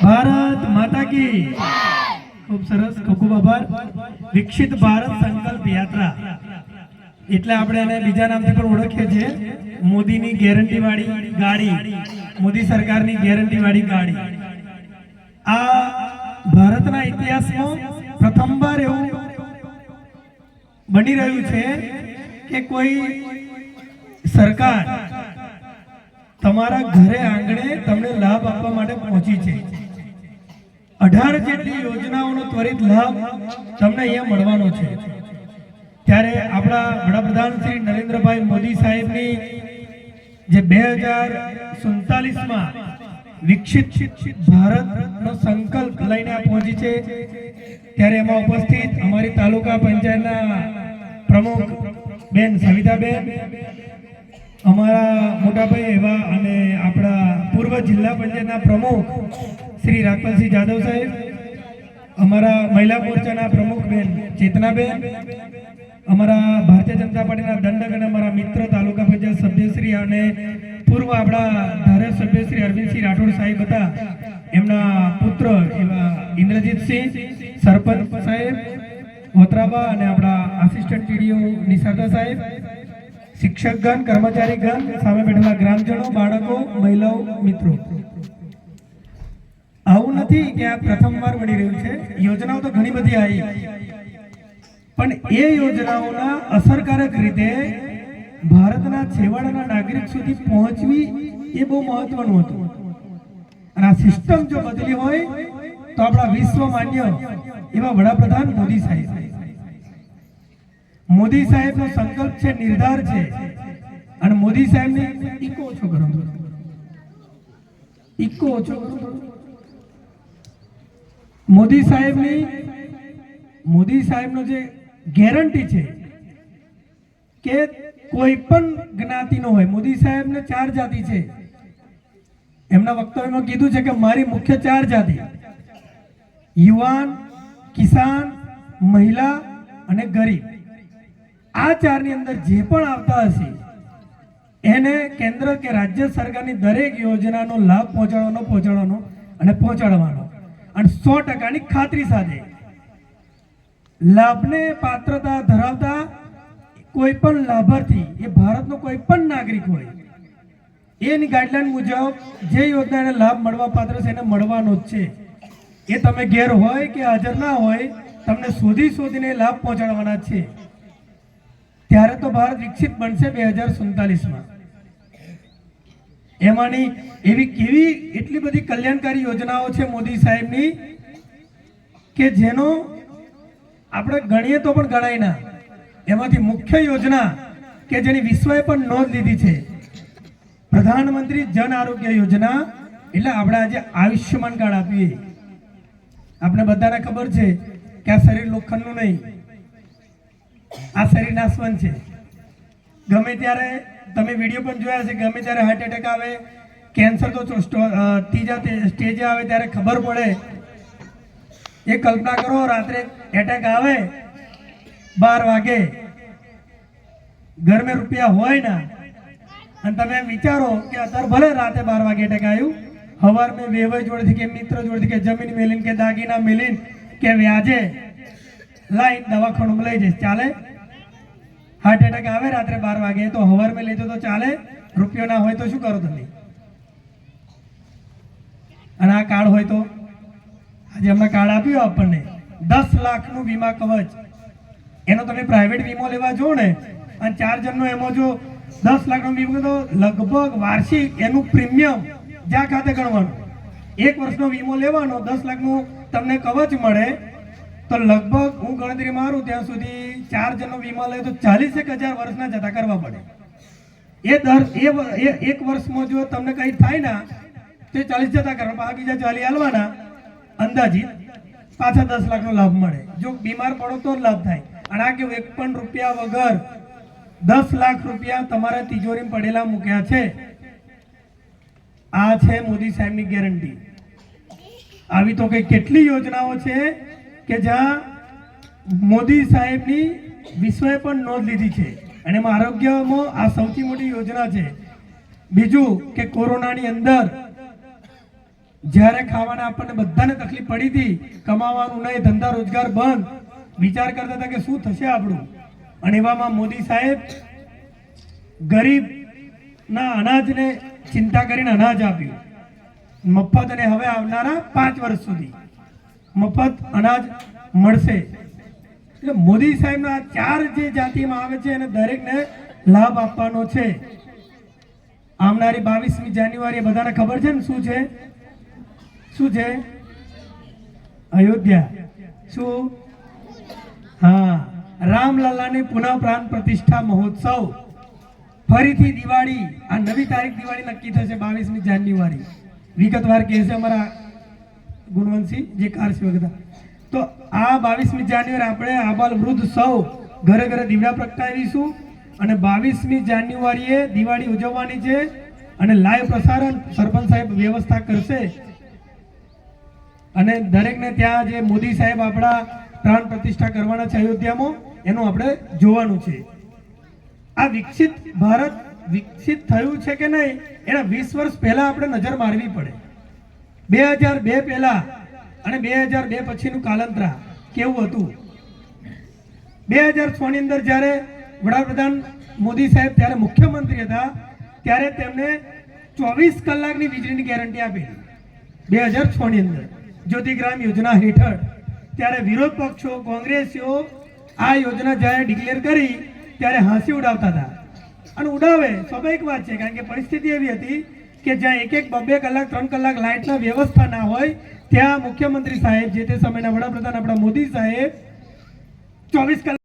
ભારત માતા કી ખૂબ સરસ, ખૂબ ખૂબ આભાર. વિકસિત ભારત સંકલ્પ યાત્રા એટલે આપણે એને બીજા નામથી પણ ઓળખીએ છીએ, મોદીની ગેરંટી વાળી ગાડી, મોદી સરકારની ગેરંટી વાળી ગાડી. આ ભારતના ઇતિહાસમાં પ્રથમવાર એવું બની રહ્યું છે કે કોઈ સરકાર તમારા ઘરે આંગણે તમને લાભ આપવા માટે પહોંચી છે. 18 જેટલી યોજનાઓનો ત્વરિત લાભ તમને અહીંયા મળવાનો છે. ત્યારે આપણા વડાપ્રધાન શ્રી નરેન્દ્રભાઈ મોદી સાહેબની જે 2047માં વિકસિત ભારતનો સંકલ્પ લઈને આ પહોંચી છે, ત્યારે એમાં ઉપસ્થિત અમારી તાલુકા પંચાયતના પ્રમુખ બેન સવિતાબેન, અમારા મોટાભાઈ એવા અને આપણા પૂર્વ જિલ્લા પંચાયતના પ્રમુખ શ્રી રાઘવસિંહ જાદવ સાહેબ, અમારા મહિલા મોરચાના પ્રમુખ બેન ચેતનાબેન, અમારા ભારતીય જનતા પાર્ટીના દંડક અને અમારા મિત્ર તાલુકા પંચાયત સભ્યશ્રી અને પૂર્વ આપણા ધારાસભ્ય શ્રી અરવિંદસિંહ રાઠોડ સાહેબ હતા, એમના પુત્ર એવા ઇન્દ્રજીતસિંહ, સરપંચ સાહેબ વોત્રાબા અને આપણા આસિસ્ટન્ટ ટીડીઓ નિશારદા સાહેબ, શિક્ષકગણ, કર્મચારીગણ, સામે બેઠેલા ગ્રામજનો, બાળકો, મહિલાઓ, મિત્રો. આવું નથી કે આ પ્રથમવાર બની રહ્યું છે. યોજનાઓ તો ઘણી બધી આવી, પણ એ યોજનાઓના અસરકારક રીતે ભારતના છેવાડાના નાગરિક સુધી પહોંચવી એ બહુ મહત્વનું હતું. અને આ સિસ્ટમ જો બદલી હોય તો આપણા વિશ્વ માન્ય એવા વડાપ્રધાન મોદી સાહેબ, મોદી સાહેબનો સંકલ્પ છે, નિર્ધાર છે. અને મોદી સાહેબને ઇકો ઓછો કરો, ઇકો ઓછો કરો. મોદી સાહેબનો જે ગેરંટી છે કે કોઈ પણ જ્ઞાતિનો હોય, મોદી સાહેબને 4 જાતિ છે. એમના વક્તવ્યમાં કીધું છે કે મારી મુખ્ય 4 જાતિ, યુવાન, કિસાન, મહિલા અને ગરીબ. આ 4 ની અંદર જે પણ આવતા હશે એને કેન્દ્ર કે રાજ્ય સરકારની દરેક યોજનાનો લાભ પહોંચાડવાનો અને પહોંચાડવાનો, અને 100% ની ખાતરી સાથે લાભને પાત્રતા ધરાવતા કોઈ પણ લાભાર્થી, એ ભારતનો કોઈ પણ નાગરિક હોય, એની ગાઈડલાઈન મુજબ જે યોજનાને લાભ મળવા પાત્ર છે એને મળવાનો જ છે. એ તમે ઘેર હોય કે હાજર ના હોય, તમને શોધીને લાભ પહોંચાડવાના છે. ત્યારે તો ભારત વિકસિત બનશે 2047માં. એમાંની એવી એટલી બધી કલ્યાણકારી યોજનાઓ છે મોદી સાહેબની કે જેનો આપણે ગણીએ તો પણ ગણાય ના. એમાંથી મુખ્ય યોજના કે જેની વિશ્વએ પણ નોંધ લીધી છે, પ્રધાનમંત્રી જન આરોગ્ય યોજના. એટલે આપણે આજે આયુષ્યમાન કાર્ડ આપીએ. આપણે બધાને ખબર છે કે આ શરીર લોખંડનું નહીં, આ શરીર નાશવંત છે. ગમે ત્યારે તમે વિડીયો પણ જોયા છે, ગમે ત્યારે હાર્ટ એટેક આવે, કેન્સર તો ત્રીજા સ્ટેજે આવે ત્યારે ખબર પડે. એ કલ્પના કરો, રાત્રે એટેક આવે 12 વાગે, ઘર में રૂપિયા હોય ના, અને તમે એમ વિચારો કે અત્યારે ભલે રાતે 12 વાગે એટેક આવ્યું, સવાર મેં વેવાઈ જોડેથી કે મિત્ર જોડેથી કે જમીન મેલીને કે દાગીના મેલીને કે વ્યાજે લાઈન દવાખાનું લઈ જઈશ, ચાલે? હાર્ટ એટેક આવે રાત્રે 12 વાગે તો સવાર મેં લેતો તો ચાલે? રૂપિયો ના હોય તો શું કરો તમે? અને આ કાર્ડ હોય તો આજે હમણાં કાર્ડ આપ્યું આપણને 10 લાખનું વીમા કવચ. એનો તમે પ્રાઇવેટ વીમો લેવા જો ને, અને 4 જણનો એમાં જો 10 લાખનો વીમો, તો લગભગ વાર્ષિક એનું પ્રીમિયમ જ્યાં ખાતે ગણવાનું, 1 વર્ષનો વીમો લેવાનો, 10 લાખનું તમને કવચ મળે, તો લગભગ હું ગણતરી મારું ત્યાં સુધી 4 જણનો વીમા લે તો 40,000 વર્ષના જતા કરવા પડે. એ 1 વર્ષમાં જો તમને કંઈ થાય ના તો 40 જતા કરવા, બીજા 40 હાલવાના, અંદાજિત પાછા 10 લાખનો લાભ મળે. જો બીમાર પડો તો જ લાભ થાય. અને આ કેવું, 1 પણ રૂપિયા વગર 10 લાખ રૂપિયા તમારા તિજોરીમાં પડેલા મૂક્યા છે. આ છે મોદી સાહેબની ગેરંટી. આવી તો કઈ કેટલી યોજનાઓ છે કે જ્યાં મોદી સાહેબની વિશ્વએ પણ નોંધ લીધી છે. અને એમાં આરોગ્યમાં આ સૌથી મોટી યોજના છે. બીજું કે કોરોનાની અંદર જ્યારે ખાવાના આપણને બધાને તકલીફ પડી હતી, કમાવાનું નહીં, ધંધા રોજગાર બંધ, વિચાર કરતા હતા કે શું થશે આપણું, અને એવામાં મોદી સાહેબ ગરીબના અનાજને ચિંતા કરીને અનાજ આપ્યું મફત, અને હવે આવનારા 5 વર્ષ સુધી મફત અનાજ મળશે. એટલે મોદી સાહેબના આ 4 જે જાતિમાં આવે છે એને દરેકને લાભ આપવાનો છે. આવનારી 22મી જાન્યુઆરી બધાને ખબર છે ને શું છે? શું છે? અયોધ્યા. શું? હા, રામલલ્લાની પુનઃ પ્રાણ પ્રતિષ્ઠા મહોત્સવ. ફરીથી દિવાળી, આ નવી તારીખ દિવાળી નક્કી થશે 22મી જાન્યુઆરી. વિગતવાર કહેશે અમારા ગુણવંતસિંહ જે કારસિંહ વગેરે. તો આ 22મી જાન્યુઆરી આપણે આબાલ વૃદ્ધ સૌ ઘરે ઘરે દીવડા પ્રગટાવીશું, અને 22મી જાન્યુઆરીએ દિવાળી ઉજવવાની છે, અને લાઈવ પ્રસારણ સરપંચ સાહેબ વ્યવસ્થા કરશે, અને દરેકને ત્યાં જે મોદી સાહેબ આપણા પ્રાણ પ્રતિષ્ઠા કરવાના છે અયોધ્યામાં, એનું આપણે જોવાનું છે. આ વિકસિત ભારત વિકસિત થયું છે કે નહીં એના 20 વર્ષ પહેલા આપણે નજર મારવી પડે. 2002 પહેલા અને 2002 પછીનું કાલંતરા કેવું હતું? 2006 ની અંદર જ્યારે વડાપ્રધાન મોદી સાહેબ ત્યારે મુખ્યમંત્રી હતા, ત્યારે તેમને 24 કલાકની વીજળીની ગેરંટી આપેલી 2006 ની અંદર જ્યોતિગ્રામ યોજના હેઠળ. ત્યારે વિરોધ પક્ષો કોંગ્રેસીઓ આ યોજના જ્યારે ડિક્લેર કરી ત્યારે હાંસી ઉડાવતા હતા, અને ઉડાવે સ્વાભાવિક વાત છે, કારણ કે પરિસ્થિતિ એવી હતી કે જ્યાં 1-2 કલાક 3 કલાક લાઇટના વ્યવસ્થા ના હોય, ત્યાં મુખ્યમંત્રી સાહેબ જે તે સમયના વડાપ્રધાન આપણા મોદી સાહેબ 24 કલાક